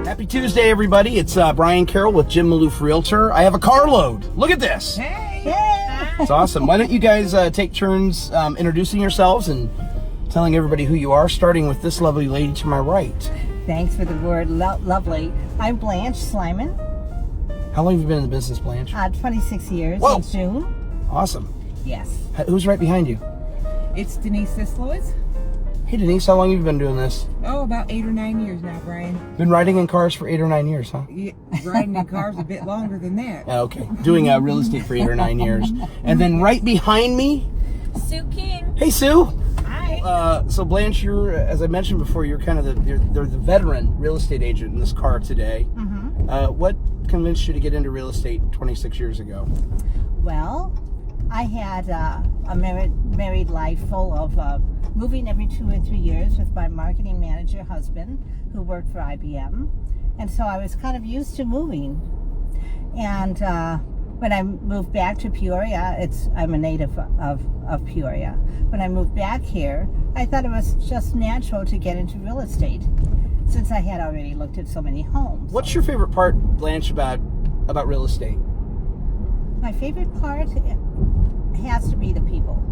Happy Tuesday, everybody. It's Brian Carroll with Jim Maloof Realtor. I have a carload. Look at this. Hey! It's awesome. Why don't you guys take turns introducing yourselves and telling everybody who you are, starting with this lovely lady to my right. Thanks for the word, lovely. I'm Blanche Slyman. How long have you been in the business, Blanche? 26 years. Whoa. In June. Awesome. Yes. Who's right behind you? It's Denise Sislowitz. Hey, Denise, how long have you been doing this? Oh, about 8 or 9 years now, Brian. Been riding in cars for 8 or 9 years, huh? Yeah, riding in cars a bit longer than that. Okay. Doing real estate for 8 or 9 years. And then right behind me, Sue King. hey, Sue. Hi. So Blanche, you're, as I mentioned before, you're kind of the veteran real estate agent in this car today. Mm-hmm. What convinced you to get into real estate 26 years ago? Well, I had a married life full of moving every 2 or 3 years with my marketing manager husband, who worked for IBM. And so I was kind of used to moving. And when I moved back to Peoria, I'm a native of Peoria. When I moved back here, I thought it was just natural to get into real estate, since I had already looked at so many homes. What's your favorite part, Blanche, about real estate? My favorite part has to be the people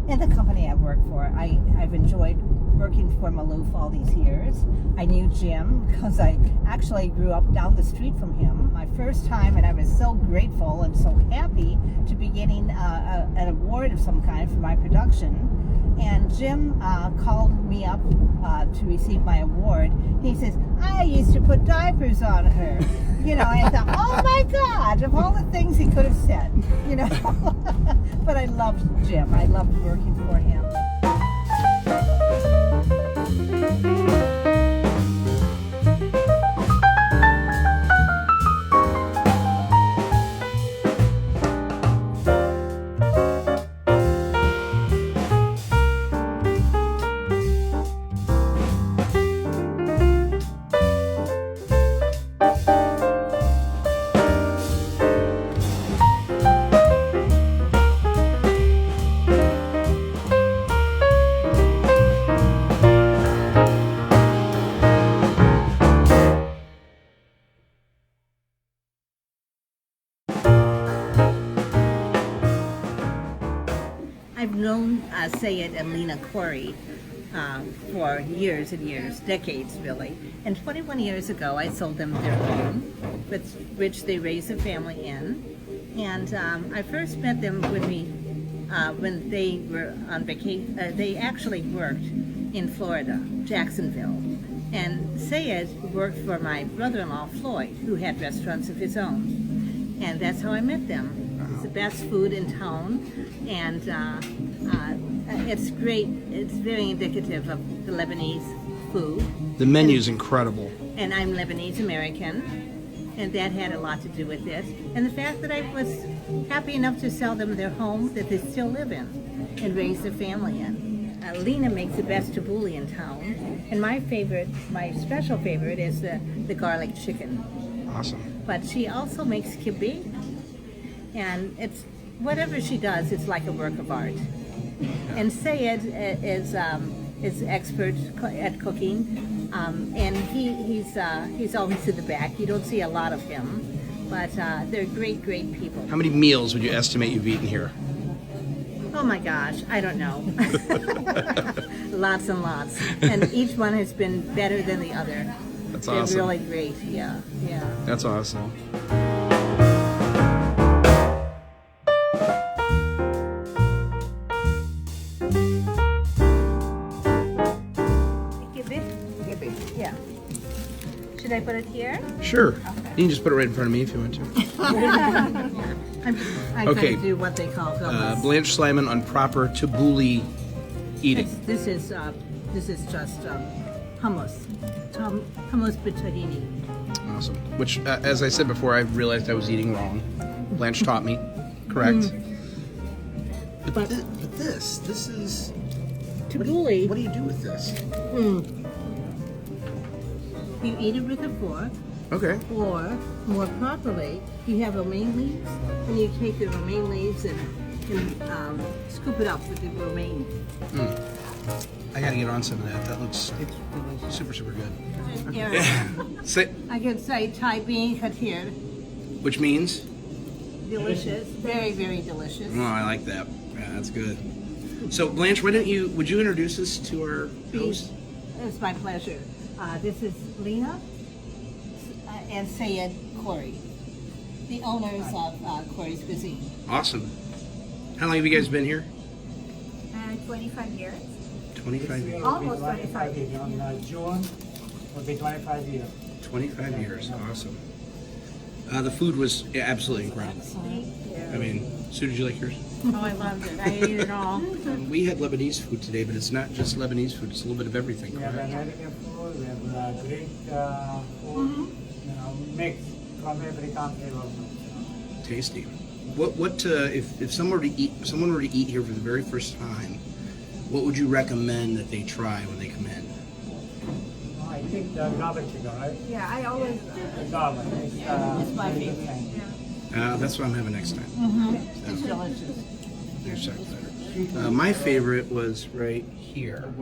and the company I work for. I've enjoyed working for Maloof all these years. I knew Jim because I actually grew up down the street from him. My first time, and I was so grateful and so happy to be getting an award of some kind for my production. And Jim called me up to receive my award. He says, I used to put diapers on her. You know, and I thought, oh my God, of all the things he could have said, you know. But I loved Jim. I loved working for him. I've known Sayed and Lena Khoury for years and years, decades really. And 21 years ago, I sold them their home, which they raised a family in. And I first met them when they were on vacation. They actually worked in Florida, Jacksonville. And Sayed worked for my brother-in-law, Floyd, who had restaurants of his own. And that's how I met them. It's the best food in town, and it's great. It's very indicative of the Lebanese food. The menu's incredible. And I'm Lebanese American, and that had a lot to do with it. And the fact that I was happy enough to sell them their home that they still live in and raise their family in. Lena makes the best tabbouleh in town, and my special favorite is the garlic chicken. Awesome. But she also makes kibbeh. And it's whatever she does, it's like a work of art. And Sayed is expert at cooking, and he's always in the back. You don't see a lot of him, but they're great people. How many meals would you estimate you've eaten here? Oh my gosh, I don't know. Lots and lots, and each one has been better than the other. That's They're awesome. really great. Yeah. That's awesome. Yeah. Should I put it here? Sure. You can just put it right in front of me if you want to. I Okay. kind of do what they call hummus. Blanche Slyman on proper tabbouleh eating. This is just hummus. Hummus b'tahini. Awesome. Which, as I said before, I realized I was eating wrong. Blanche taught me. Correct. But this is... Tabbouleh. What do you do with this? You eat it with a fork, Okay. or more properly, you have romaine leaves, and you take the romaine leaves and scoop it up with the romaine. I gotta get on some of that. That looks super, super good. area. Say, I can say Thai bean khatir. which means? Delicious. Very, very delicious. Oh, I like that. Yeah, that's good. So, Blanche, would you introduce us to our host? It's my pleasure. This is Lena and Sayed Khoury, the owners of Khoury's Cuisine. Awesome. How long have you guys been here? 25 years. 25 years. Almost 25 years. On June will be 25 years. 25 years. Awesome. The food was absolutely incredible. I mean, Sue, did you like yours? Oh, I loved it. I ate it all. We had Lebanese food today, but it's not just Lebanese food. It's a little bit of everything. We have Correct? American food, we have Greek food, mixed from every country. Tasty. What if someone were to eat here for the very first time, what would you recommend that they try when they come in? I think the garlic chicken, right? Yeah, I always. The garlic. It's my favorite. That's what I'm having next time. It's delicious. Here's something better. My favorite was right here.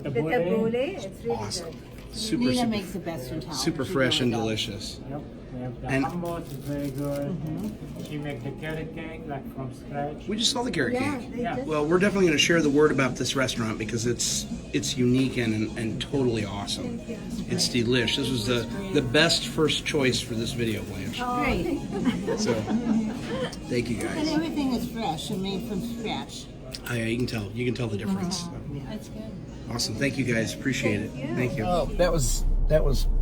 The The boulet. tabbouleh, it's really Awesome. good. Lena makes the best in town. super She fresh and really does. delicious. Yep. We have the And- hummus, it's very good. She makes the carrot cake like from scratch. We just saw the carrot Yeah, cake. they Yeah. just. Well, we're definitely going to share the word about this restaurant because it's unique and totally awesome. It's delish. This was the best first choice for this video, Blanche. Great. So, thank you And guys. everything is fresh and made from scratch. You can tell the difference. That's good. Awesome. Thank you guys. Appreciate it. Thank you. Oh, that was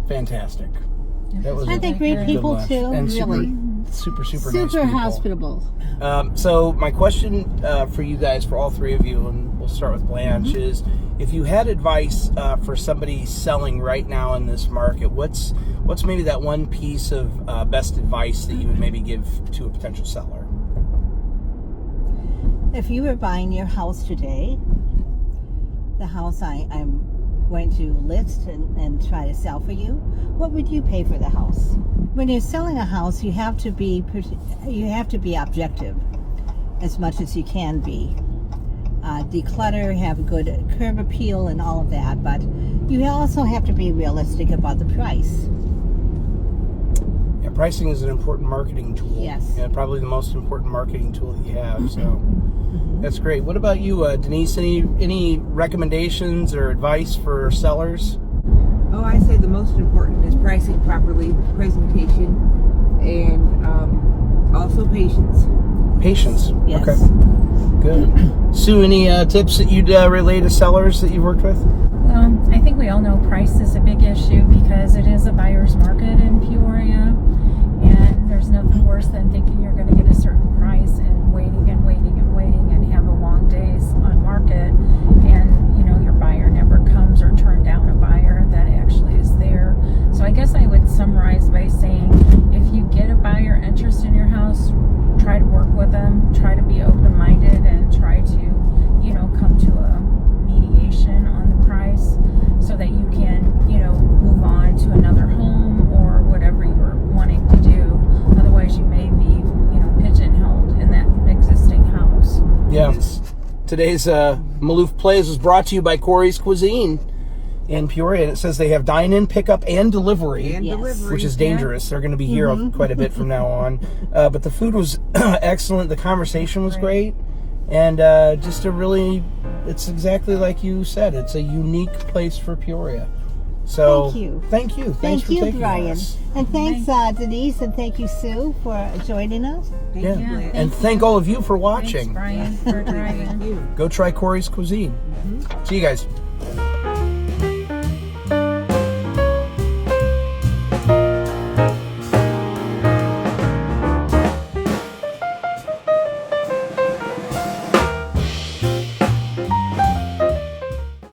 fantastic. That was Aren't they great good people lunch. too? And Really. super nice Super people. hospitable. So my question for you guys, for all three of you, and we'll start with Blanche, is if you had advice for somebody selling right now in this market, what's maybe that one piece of best advice that you would maybe give to a potential seller? If you were buying your house today, the house I'm going to list and try to sell for you, what would you pay for the house? When you're selling a house, you have to be objective as much as you can be. Declutter, have good curb appeal and all of that, but you also have to be realistic about the price. Yeah, pricing is an important marketing tool. Yes. And probably the most important marketing tool that you have. So that's great. What about you, Denise? Any recommendations or advice for sellers? Oh, I say the most important is pricing properly, presentation, and also patience. Patience. Yes. Okay. Good. Sue, any tips that you'd relay to sellers that you've worked with? I think we all know price is a big issue because it is a buyer's market in Peoria, and there's nothing worse than thinking you're going to get a certain price and waiting and waiting and waiting and have a long days on market, and your buyer never comes or turn down a buyer that actually is there. So I guess I would summarize by saying if you get a buyer interest in your house, try to work with them, try to be open-minded, and try to come to a mediation on the price so that you can move on to another home or whatever you're wanting to do. Otherwise you may be pigeonholed in that existing house. Yeah. Today's Maloof Plays was brought to you by Khoury's Cuisine in Peoria, and it says they have dine-in, pickup, and delivery, And Yes. delivery. which is dangerous. They're going to be here quite a bit from now on. But the food was excellent. The conversation was great. And it's exactly like you said. It's a unique place for Peoria. So Thank you. Thank you. Thanks Thank for you, taking Brian. us. And thanks, Denise, and thank you, Sue, for joining us. Thank Yeah. you, Blanche. And thank all of you for Thanks, watching. Brian, for driving. Go try Khoury's Cuisine. See you guys.